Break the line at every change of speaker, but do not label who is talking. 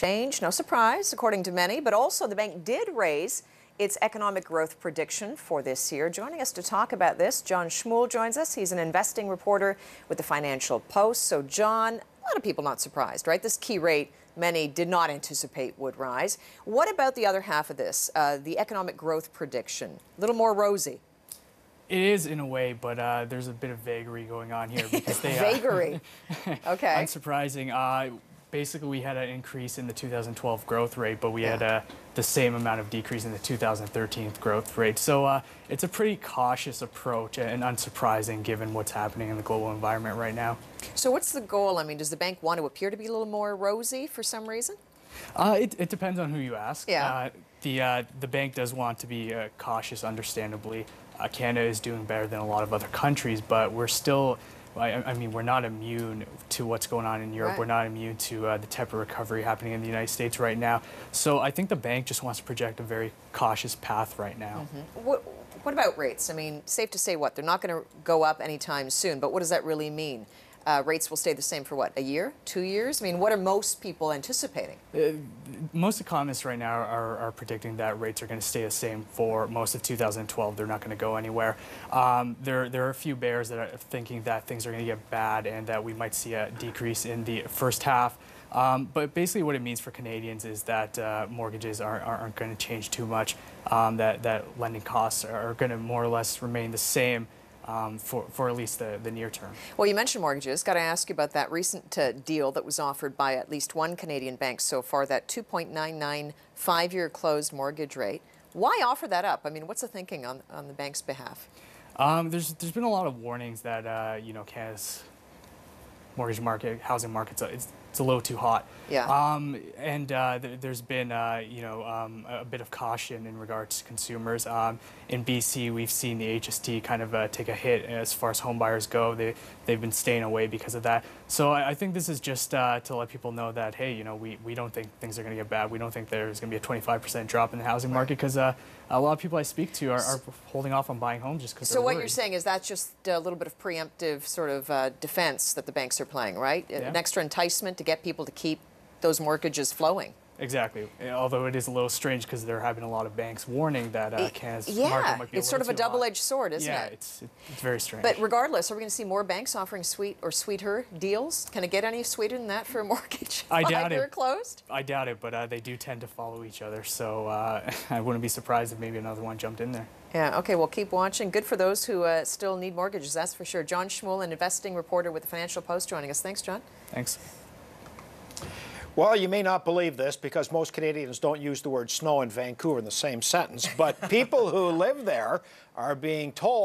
change. No surprise, according to many, but also the bank did raise its economic growth prediction for this year. Joining us to talk about this, John Schmuel joins us. He's an investing reporter with the Financial Post. So, John, a lot of people not surprised, right? This key rate many did not anticipate would rise. What about the other half of this, the economic growth prediction? A little more rosy.
It is in a way, but there's a bit of vagary going on here because they
vagary. Okay.
Unsurprising. Basically, we had an increase in the 2012 growth rate, but we had the same amount of decrease in the 2013 growth rate. So it's a pretty cautious approach and unsurprising given what's happening in the global environment right now.
So what's the goal? I mean, does the bank want to appear to be a little more rosy for some reason?
It depends on who you ask.
Yeah.
The bank does want to be cautious, understandably. Canada is doing better than a lot of other countries, but we're still, I mean, we're not immune to what's going on in Europe.
Right.
We're not immune to the type of recovery happening in the United States right now. So I think the bank just wants to project a very cautious path right now.
Mm-hmm. What about rates? I mean, safe to say what? They're not going to go up anytime soon, but what does that really mean? Rates will stay the same for what, a year, 2 years? I mean, what are most people anticipating?
Most economists right now are predicting that rates are going to stay the same for most of 2012. They're not going to go anywhere. There are a few bears that are thinking that things are going to get bad and that we might see a decrease in the first half. But basically what it means for Canadians is that mortgages aren't going to change too much, that lending costs are going to more or less remain the same for at least the near term.
Well, you mentioned mortgages. Got to ask you about that recent deal that was offered by at least one Canadian bank so far, that 2.99 5-year closed mortgage rate. Why offer that up? I mean, what's the thinking on the bank's behalf?
There's been a lot of warnings that you know, Canada's mortgage market, housing market's it's a little too hot.
Yeah.
There's been you know, a bit of caution in regards to consumers. In BC, we've seen the HST kind of take a hit as far as home buyers go. They've been staying away because of that. So I think this is just to let people know that, hey, you know, we don't think things are going to get bad. We don't think there's going to be a 25% drop in the housing market because a lot of people I speak to are holding off on buying homes just because they're worried.
So what you're saying is that's just a little bit of preemptive sort of defense that the banks are playing, right?
Yeah.
An extra enticement to get people to keep those mortgages flowing.
Exactly. Although it is a little strange because they're having a lot of banks warning that Canada's market might be
it's sort of a double-edged sword, isn't it?
Yeah, it's very strange.
But regardless, are we going to see more banks offering sweet or sweeter deals? Can it get any sweeter than that for a mortgage?
I doubt it.
Closed?
I doubt it, but they do tend to follow each other. So I wouldn't be surprised if maybe another one jumped in there.
Yeah, okay, well, keep watching. Good for those who still need mortgages, that's for sure. John Schmuel, an investing reporter with the Financial Post, joining us. Thanks, John.
Thanks.
Well, you may not believe this because most Canadians don't use the word snow and Vancouver in the same sentence, but people who live there are being told